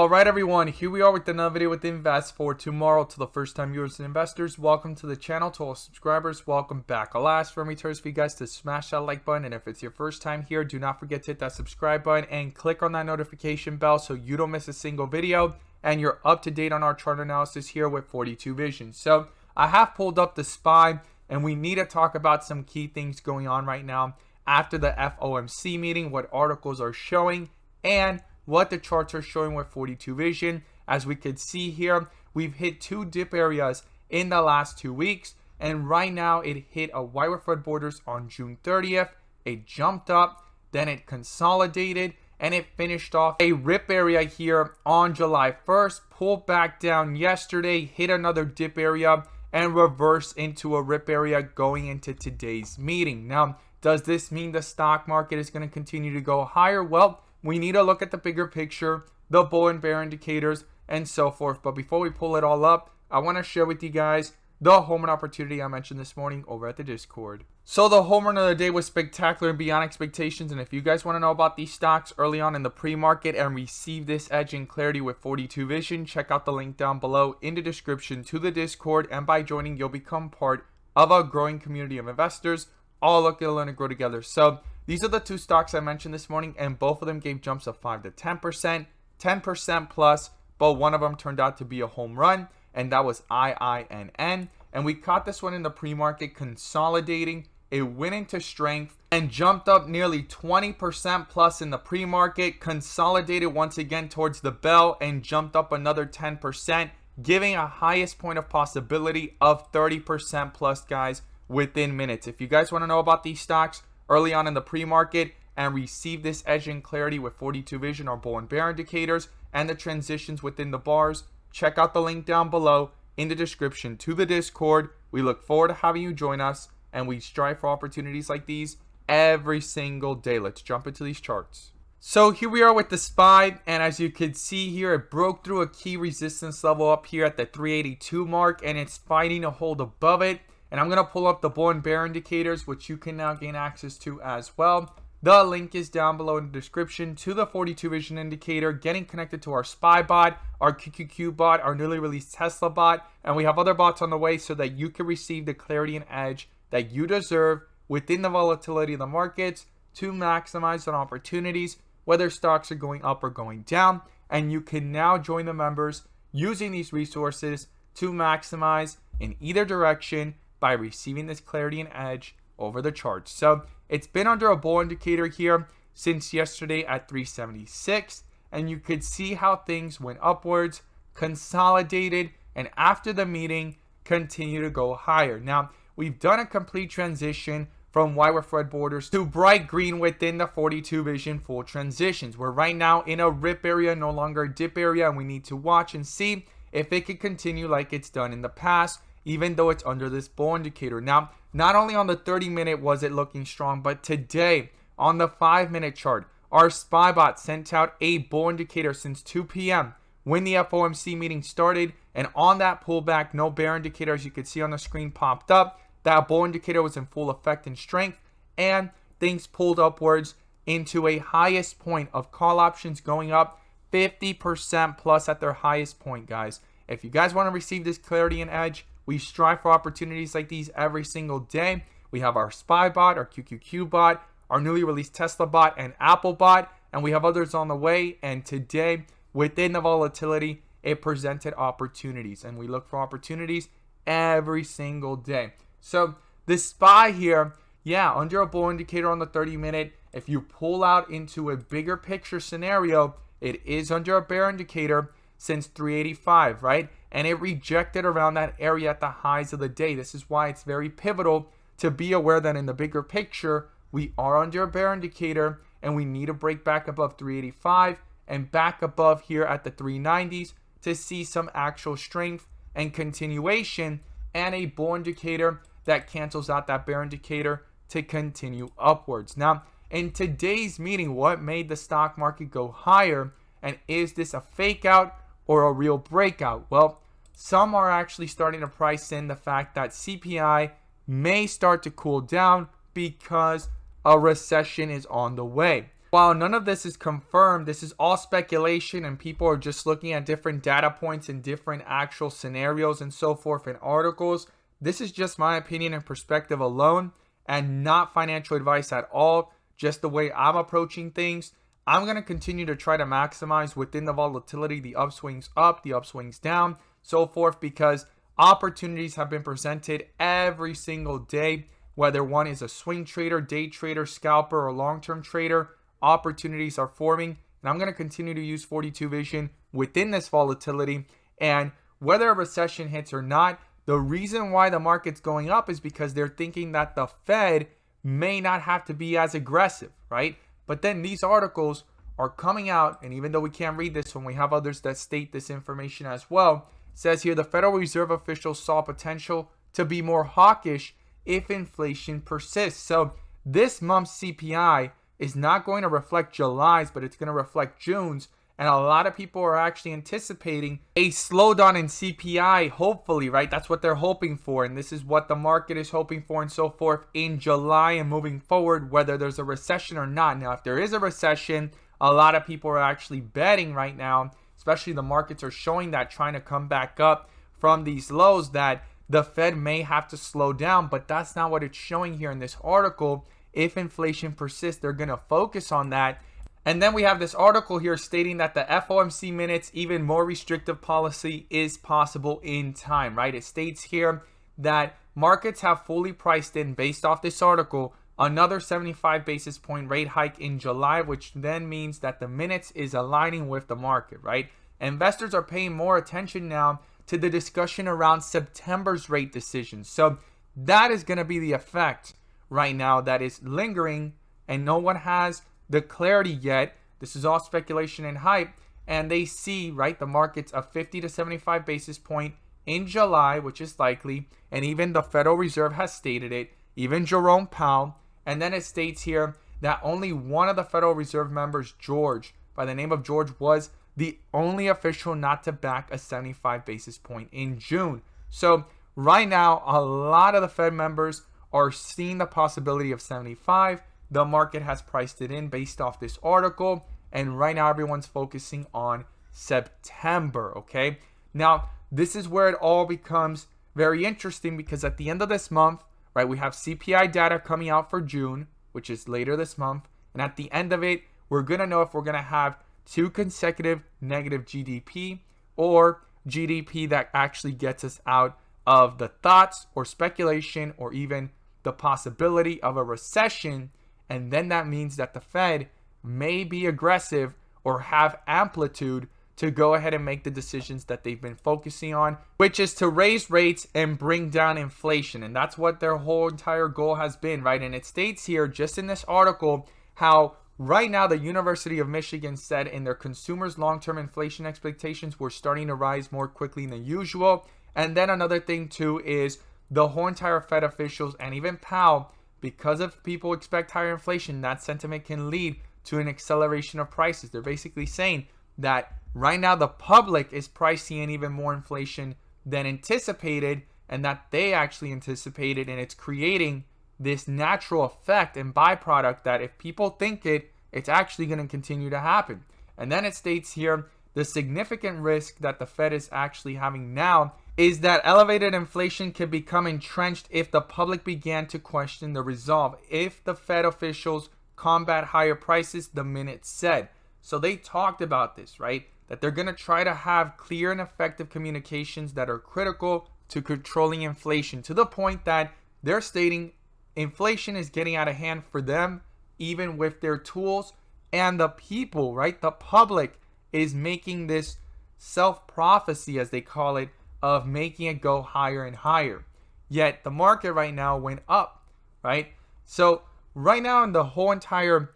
Alright everyone, here we are with another video with Invest for tomorrow. To the first time viewers and investors, welcome to the channel. To all subscribers, welcome back. I'll ask for for you guys to smash that like button, and if it's your first time here, do not forget to hit that subscribe button and click on that notification bell so you don't miss a single video and you're up to date on our chart analysis here with 42 Vision. So I have pulled up the SPY and we need to talk about some key things going on right now after the FOMC meeting, what articles are showing and what the charts are showing with 42 Vision. As we could see here, we've hit two dip areas in the last 2 weeks, and right now it hit a wire Fred borders on June 30th. It jumped up, then it consolidated, and it finished off a rip area here on July 1st, pulled back down yesterday, hit another dip area, and reversed into a rip area going into today's meeting. Now, does this mean the stock market is going to continue to go higher? Well, we need to look at the bigger picture, the bull and bear indicators, and so forth. But before we pull it all up, I want to share with you guys the home run opportunity I mentioned this morning over at the Discord. So the home run of the day was spectacular and beyond expectations. And if you guys want to know about these stocks early on in the pre-market and receive this edge in clarity with 42 Vision, check out the link down below in the description to the Discord. And by joining, you'll become part of a growing community of investors, all looking to learn and grow together. So these are the two stocks I mentioned this morning, and both of them gave jumps of 5 to 10%, 10% plus, but one of them turned out to be a home run, and that was IINN. And we caught this one in the pre-market consolidating. It went into strength and jumped up nearly 20% plus in the pre-market, consolidated once again towards the bell, and jumped up another 10%, giving a highest point of possibility of 30% plus, guys, within minutes. If you guys want to know about these stocks early on in the pre-market and receive this edge in clarity with 42 Vision or bull and bear indicators and the transitions within the bars, check out the link down below in the description to the Discord. We look forward to having you join us, and we strive for opportunities like these every single day. Let's jump into these charts. So here we are with the SPY, and as you can see here, it broke through a key resistance level up here at the 382 mark, and it's fighting to hold above it. And I'm going to pull up the bull and bear indicators, which you can now gain access to as well. The link is down below in the description to the 42 Vision indicator, getting connected to our SPY bot, our QQQ bot, our newly released Tesla bot, and we have other bots on the way so that you can receive the clarity and edge that you deserve within the volatility of the markets to maximize on opportunities, whether stocks are going up or going down. And you can now join the members using these resources to maximize in either direction by receiving this clarity and edge over the charts. So it's been under a bull indicator here since yesterday at 376, and you could see how things went upwards, consolidated, and after the meeting continue to go higher. Now, we've done a complete transition from wire Fred borders to bright green within the 42 Vision full transitions. We're right now in a rip area, no longer a dip area, and we need to watch and see if it could continue like it's done in the past, even though it's under this bull indicator. Now, not only on the 30-minute was it looking strong, but today on the 5-minute chart, our SPY bot sent out a bull indicator since 2 p.m. when the FOMC meeting started, and on that pullback, no bear indicator, as you could see on the screen, popped up. That bull indicator was in full effect and strength, and things pulled upwards into a highest point of call options going up 50% plus at their highest point, guys. If you guys want to receive this clarity and edge, we strive for opportunities like these every single day. We have our SPY bot, our QQQ bot, our newly released Tesla bot, and Apple bot, and we have others on the way. And today, within the volatility, it presented opportunities, and we look for opportunities every single day. So the SPY here, yeah, under a bull indicator on the 30-minute. If you pull out into a bigger picture scenario, it is under a bear indicator since 385, right? And it rejected around that area at the highs of the day. This is why it's very pivotal to be aware that in the bigger picture, we are under a bear indicator and we need to break back above 385 and back above here at the 390s to see some actual strength and continuation, and a bull indicator that cancels out that bear indicator to continue upwards. Now, in today's meeting, what made the stock market go higher, and is this a fake out or a real breakout? Well, some are actually starting to price in the fact that CPI may start to cool down because a recession is on the way. While none of this is confirmed, this is all speculation and people are just looking at different data points and different actual scenarios and so forth in articles. This is just my opinion and perspective alone and not financial advice at all, just the way I'm approaching things. I'm going to continue to try to maximize within the volatility, the upswings up, the upswings down, so forth, because opportunities have been presented every single day, whether one is a swing trader, day trader, scalper, or long-term trader. Opportunities are forming, and I'm going to continue to use 42 vision within this volatility. And whether a recession hits or not, the reason why the market's going up is because they're thinking that the Fed may not have to be as aggressive, right? But then these articles are coming out, and even though we can't read this one, we have others that state this information as well. It says here the Federal Reserve officials saw potential to be more hawkish if inflation persists. So this month's CPI is not going to reflect July's, but it's going to reflect June's. And a lot of people are actually anticipating a slowdown in CPI, hopefully, right? That's what they're hoping for. And this is what the market is hoping for and so forth in July and moving forward, whether there's a recession or not. Now, if there is a recession, a lot of people are actually betting right now, especially the markets are showing that, trying to come back up from these lows, that the Fed may have to slow down. But that's not what it's showing here in this article. If inflation persists, they're going to focus on that. And then we have this article here stating that the FOMC minutes, even more restrictive policy is possible in time, right? It states here that markets have fully priced in, based off this article, another 75 basis point rate hike in July, which then means that the minutes is aligning with the market, right? Investors are paying more attention now to the discussion around September's rate decisions. So that is going to be the effect right now that is lingering, and no one has the clarity yet. This is all speculation and hype, and they see, right, the markets of 50 to 75 basis point in July, which is likely, and even the Federal Reserve has stated it, even Jerome Powell. And then it states here that only one of the Federal Reserve members, George, by the name of George, was the only official not to back a 75 basis point in June. So right now, a lot of the Fed members are seeing the possibility of 75. The market has priced it in based off this article, and right now everyone's focusing on September, okay? Now, this is where it all becomes very interesting, because at the end of this month, right, we have CPI data coming out for June, which is later this month, and at the end of it, we're going to know if we're going to have 2 consecutive negative GDP or GDP that actually gets us out of the thoughts or speculation or even the possibility of a recession. And then that means that the Fed may be aggressive or have amplitude to go ahead and make the decisions that they've been focusing on, which is to raise rates and bring down inflation. And that's what their whole entire goal has been, right? And it states here, just in this article, how right now the University of Michigan said in their consumers' long-term inflation expectations were starting to rise more quickly than usual. And then another thing too is the whole entire Fed officials and even Powell, because if people expect higher inflation, that sentiment can lead to an acceleration of prices. They're basically saying that right now the public is pricing in even more inflation than anticipated, and that they actually anticipated, and it's creating this natural effect and byproduct that if people think it, it's actually going to continue to happen. And then it states here, the significant risk that the Fed is actually having now is that elevated inflation could become entrenched if the public began to question the resolve. If the Fed officials combat higher prices, the minute said. So they talked about this, right? That they're going to try to have clear and effective communications that are critical to controlling inflation, to the point that they're stating inflation is getting out of hand for them, even with their tools. And the people, right? The public is making this self-prophecy, as they call it, of making it go higher and higher. Yet the market right now went up, right? So right now in the whole entire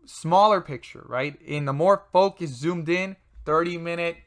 smaller picture, right? In the more focused, zoomed in, 30-minute,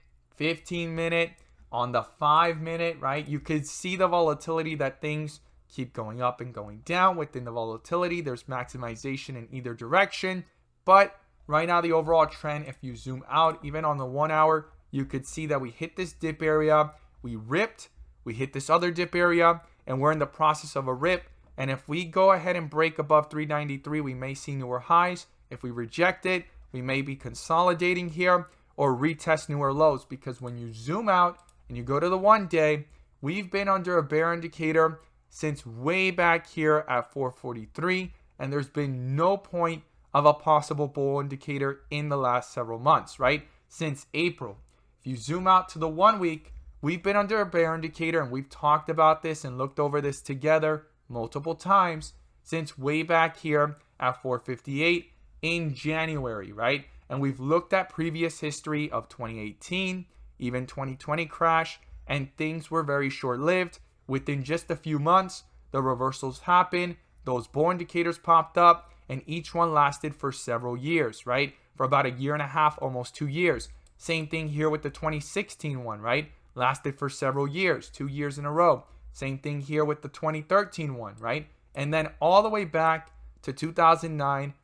15-minute, on the 5-minute, right? You could see the volatility that things keep going up and going down within the volatility. There's maximization in either direction. But right now the overall trend, if you zoom out, even on the 1 hour, you could see that we hit this dip area. We ripped, we hit this other dip area, and we're in the process of a rip. And if we go ahead and break above 393, we may see newer highs. If we reject it, we may be consolidating here or retest newer lows, because when you zoom out and you go to the 1 day, we've been under a bear indicator since way back here at 443, and there's been no point of a possible bull indicator in the last several months, right? Since April. If you zoom out to the 1 week, we've been under a bear indicator, and we've talked about this and looked over this together multiple times since way back here at 458 in January, right? And we've looked at previous history of 2018, even 2020 crash, and things were very short-lived. Within just a few months, the reversals happened, those bull indicators popped up, and each one lasted for several years, right? For about a year and a half, almost 2 years. Same thing here with the 2016 one, right? Lasted for several years, 2 years in a row. Same thing here with the 2013 one, right? And then all the way back to 2009,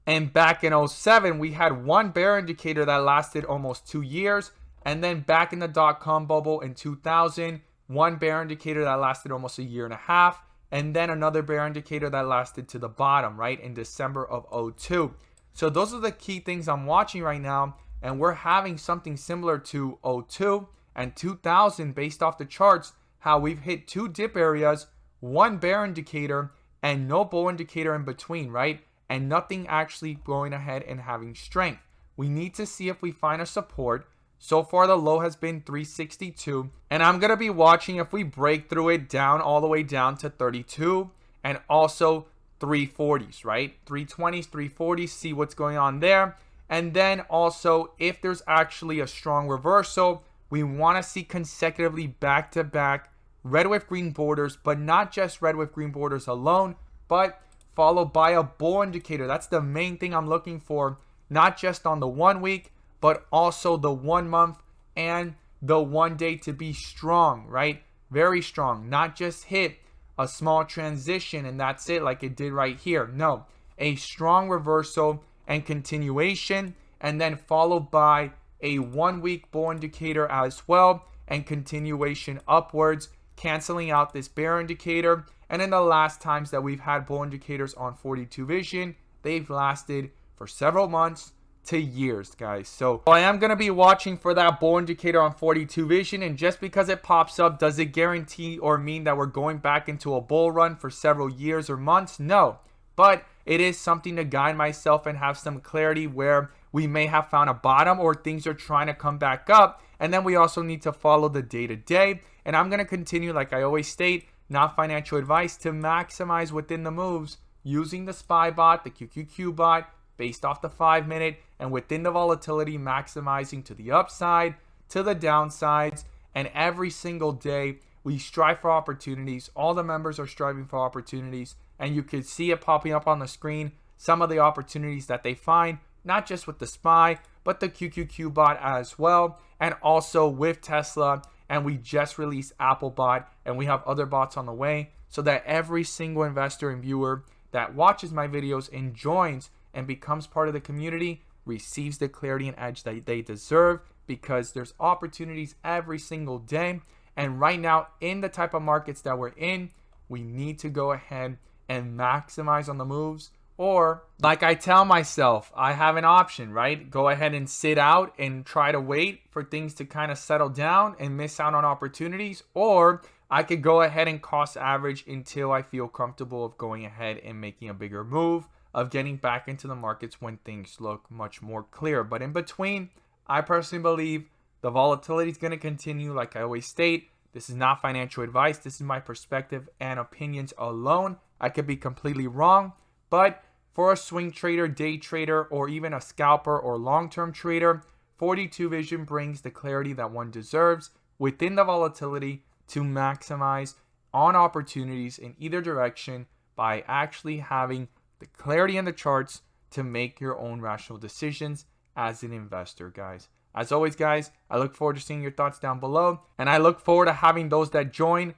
and back in 07, we had one bear indicator that lasted almost 2 years. And then back in the dot-com bubble in 2000, one bear indicator that lasted almost a year and a half. And then another bear indicator that lasted to the bottom, right, in December of 02. So those are the key things I'm watching right now. And we're having something similar to 02 and 2000 based off the charts, how we've hit 2 dip areas, 1 bear indicator, and no bull indicator in between, right? And nothing actually going ahead and having strength. We need to see if we find a support. So far, the low has been 362. And I'm going to be watching if we break through it down all the way down to 32 and also 340s, right? 320s, 340s, see what's going on there. And then also, if there's actually a strong reversal, we want to see consecutively back-to-back red with green borders, but not just red with green borders alone, but followed by a bull indicator. That's the main thing I'm looking for, not just on the 1 week, but also the 1 month and the 1 day to be strong, right? Very strong, not just hit a small transition and that's it like it did right here. No, a strong reversal and continuation, and then followed by a 1 week bull indicator as well, and continuation upwards, canceling out this bear indicator. And in the last times that we've had bull indicators on 42 vision, they've lasted for several months to years, guys. So I am going to be watching for that bull indicator on 42 vision, and just because it pops up, does it guarantee or mean that we're going back into a bull run for several years or months? No, but it is something to guide myself and have some clarity where we may have found a bottom or things are trying to come back up. And then we also need to follow the day-to-day. And I'm going to continue, like I always state, not financial advice, to maximize within the moves using the SPY bot, the QQQ bot, based off the 5-minute, and within the volatility, maximizing to the upside, to the downsides. And every single day, we strive for opportunities. All the members are striving for opportunities. And you can see it popping up on the screen, some of the opportunities that they find, not just with the SPY, but the QQQ bot as well, and also with Tesla. And we just released Apple bot, and we have other bots on the way, so that every single investor and viewer that watches my videos and joins and becomes part of the community receives the clarity and edge that they deserve, because there's opportunities every single day. And right now, in the type of markets that we're in, we need to go ahead and maximize on the moves. Or, like I tell myself, I have an option, right? Go ahead and sit out and try to wait for things to kind of settle down and miss out on opportunities. Or I could go ahead and cost average until I feel comfortable of going ahead and making a bigger move, of getting back into the markets when things look much more clear. But in between, I personally believe the volatility is going to continue. Like I always state, this is not financial advice. This is my perspective and opinions alone. I could be completely wrong, but for a swing trader, day trader, or even a scalper or long-term trader, 42 vision brings the clarity that one deserves within the volatility to maximize on opportunities in either direction by actually having the clarity in the charts to make your own rational decisions as an investor, guys. As always, guys, I look forward to seeing your thoughts down below, and I look forward to having those that join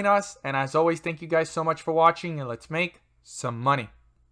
us. And as always, thank you guys so much for watching, and let's make some money.